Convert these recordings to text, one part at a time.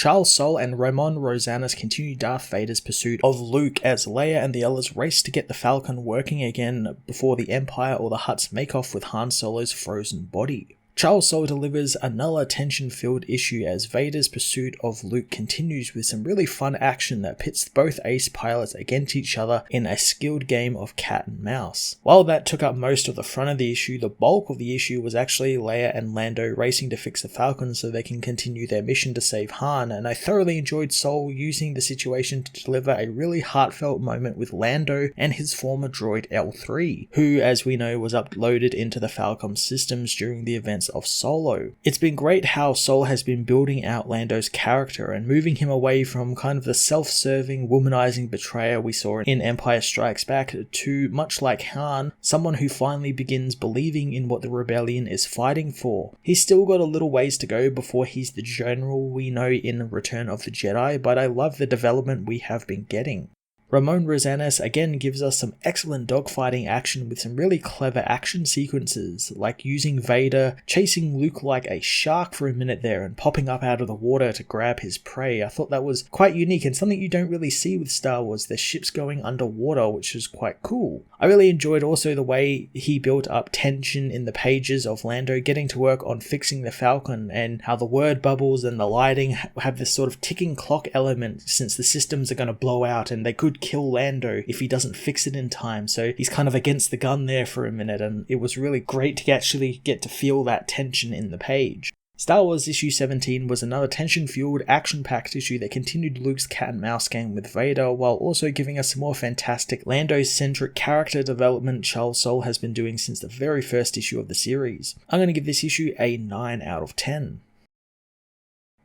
Charles Soule and Ramon Rosanas continue Darth Vader's pursuit of Luke as Leia and the others race to get the Falcon working again before the Empire or the Hutts make off with Han Solo's frozen body. Charles Soule delivers another tension-filled issue as Vader's pursuit of Luke continues with some really fun action that pits both ace pilots against each other in a skilled game of cat and mouse. While that took up most of the front of the issue, the bulk of the issue was actually Leia and Lando racing to fix the Falcon so they can continue their mission to save Han, and I thoroughly enjoyed Soule using the situation to deliver a really heartfelt moment with Lando and his former droid L3, who, as we know, was uploaded into the Falcon systems during the events of Solo. It's been great how Soule has been building out Lando's character and moving him away from kind of the self-serving, womanizing betrayer we saw in Empire Strikes Back to, much like Han, someone who finally begins believing in what the rebellion is fighting for. He's still got a little ways to go before he's the general we know in Return of the Jedi, but I love the development we have been getting. Ramon Rosanas again gives us some excellent dogfighting action with some really clever action sequences, like using Vader chasing Luke like a shark for a minute there and popping up out of the water to grab his prey. I thought that was quite unique and something you don't really see with Star Wars, their ships going underwater, which is quite cool. I really enjoyed also the way he built up tension in the pages of Lando getting to work on fixing the Falcon, and how the word bubbles and the lighting have this sort of ticking clock element since the systems are going to blow out and they could kill Lando if he doesn't fix it in time, so he's kind of against the gun there for a minute, and it was really great to actually get to feel that tension in the page. Star Wars issue 17 was another tension-fueled, action-packed issue that continued Luke's cat-and-mouse game with Vader, while also giving us some more fantastic Lando-centric character development Charles Soule has been doing since the very first issue of the series. I'm going to give this issue a 9 out of 10.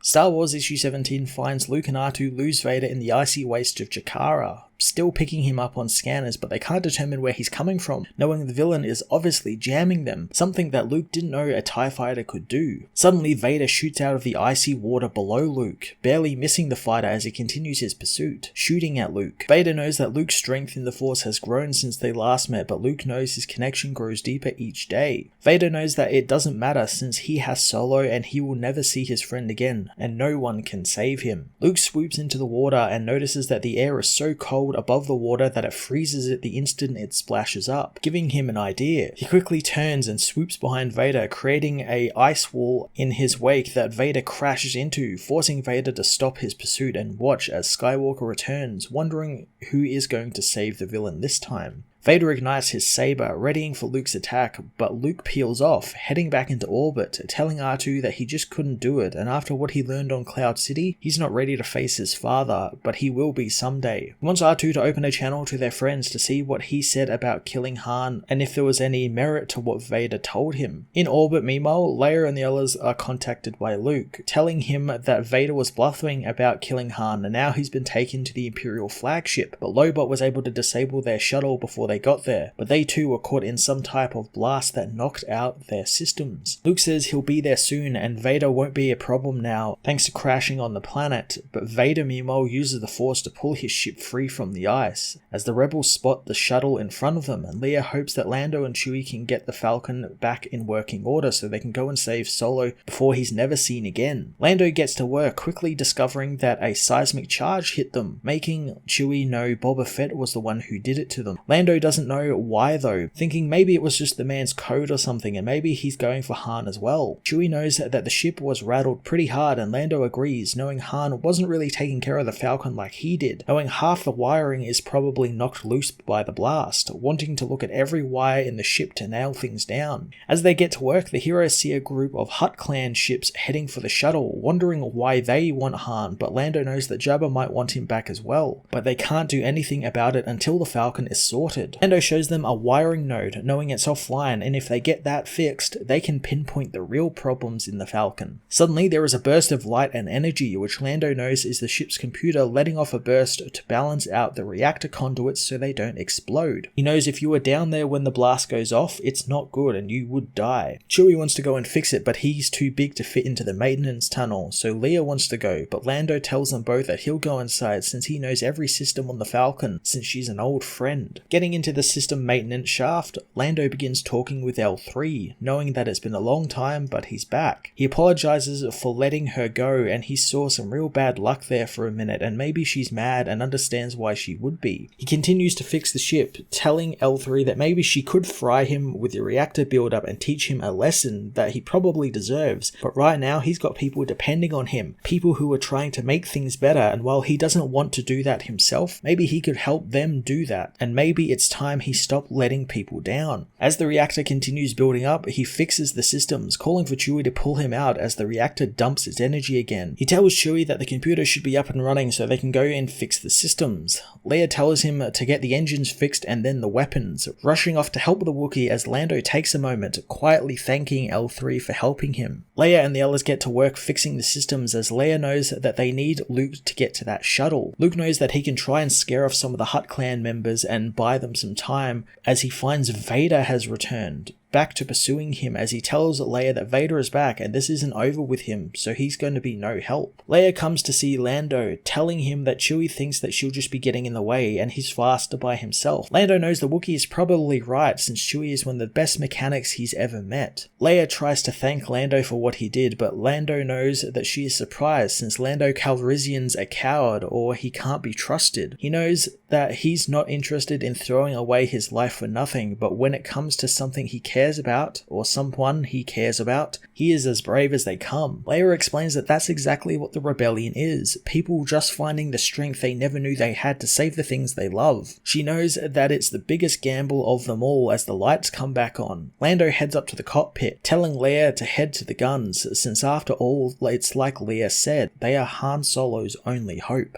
Star Wars issue 17 finds Luke and R2 lose Vader in the icy waste of Jakara, still picking him up on scanners, but they can't determine where he's coming from, knowing the villain is obviously jamming them, something that Luke didn't know a TIE fighter could do. Suddenly Vader shoots out of the icy water below Luke, barely missing the fighter as he continues his pursuit, shooting at Luke. Vader knows that Luke's strength in the Force has grown since they last met, but Luke knows his connection grows deeper each day. Vader knows that it doesn't matter since he has Solo and he will never see his friend again, and no one can save him. Luke swoops into the water and notices that the air is so cold above the water that it freezes it the instant it splashes up, giving him an idea. He quickly turns and swoops behind Vader, creating an ice wall in his wake that Vader crashes into, forcing Vader to stop his pursuit and watch as Skywalker returns, wondering who is going to save the villain this time. Vader ignites his saber, readying for Luke's attack, but Luke peels off, heading back into orbit, telling R2 that he just couldn't do it, and after what he learned on Cloud City, he's not ready to face his father, but he will be someday. He wants R2 to open a channel to their friends to see what he said about killing Han, and if there was any merit to what Vader told him. In orbit, meanwhile, Leia and the others are contacted by Luke, telling him that Vader was bluffing about killing Han, and now he's been taken to the Imperial flagship, but Lobot was able to disable their shuttle before they got there, but they too were caught in some type of blast that knocked out their systems. Luke says he'll be there soon and Vader won't be a problem now thanks to crashing on the planet, but Vader meanwhile uses the Force to pull his ship free from the ice, as the rebels spot the shuttle in front of them, and Leia hopes that Lando and Chewie can get the Falcon back in working order so they can go and save Solo before he's never seen again. Lando gets to work, quickly discovering that a seismic charge hit them, making Chewie know Boba Fett was the one who did it to them. Lando doesn't know why though, thinking maybe it was just the man's code or something and maybe he's going for Han as well. Chewie knows that the ship was rattled pretty hard and Lando agrees, knowing Han wasn't really taking care of the Falcon like he did, knowing half the wiring is probably knocked loose by the blast, wanting to look at every wire in the ship to nail things down. As they get to work, the heroes see a group of Hutt clan ships heading for the shuttle, wondering why they want Han, but Lando knows that Jabba might want him back as well, but they can't do anything about it until the Falcon is sorted. Lando shows them a wiring node, knowing it's offline, and if they get that fixed, they can pinpoint the real problems in the Falcon. Suddenly, there is a burst of light and energy, which Lando knows is the ship's computer letting off a burst to balance out the reactor conduits so they don't explode. He knows if you were down there when the blast goes off, it's not good and you would die. Chewie wants to go and fix it, but he's too big to fit into the maintenance tunnel, so Leia wants to go, but Lando tells them both that he'll go inside since he knows every system on the Falcon, since she's an old friend. Getting into the system maintenance shaft, Lando begins talking with L3, knowing that it's been a long time, but he's back. He apologizes for letting her go, and he saw some real bad luck there for a minute, and maybe she's mad and understands why she would be. He continues to fix the ship, telling L3 that maybe she could fry him with the reactor buildup and teach him a lesson that he probably deserves, but right now he's got people depending on him, people who are trying to make things better, and while he doesn't want to do that himself, maybe he could help them do that, and maybe it's time he stopped letting people down. As the reactor continues building up, he fixes the systems, calling for Chewie to pull him out as the reactor dumps its energy again. He tells Chewie that the computer should be up and running so they can go and fix the systems. Leia tells him to get the engines fixed and then the weapons, rushing off to help the Wookiee as Lando takes a moment, quietly thanking L3 for helping him. Leia and the others get to work fixing the systems as Leia knows that they need Luke to get to that shuttle. Luke knows that he can try and scare off some of the Hutt clan members and buy them some time as he finds Vader has returned, back to pursuing him as he tells Leia that Vader is back and this isn't over with him, so he's going to be no help. Leia comes to see Lando, telling him that Chewie thinks that she'll just be getting in the way and he's faster by himself. Lando knows the Wookiee is probably right since Chewie is one of the best mechanics he's ever met. Leia tries to thank Lando for what he did, but Lando knows that she is surprised since Lando Calrissian's a coward or he can't be trusted. He knows that he's not interested in throwing away his life for nothing, but when it comes to something he cares about, or someone he cares about, he is as brave as they come. Leia explains that that's exactly what the rebellion is, people just finding the strength they never knew they had to save the things they love. She knows that it's the biggest gamble of them all as the lights come back on. Lando heads up to the cockpit, telling Leia to head to the guns, since after all, it's like Leia said, they are Han Solo's only hope.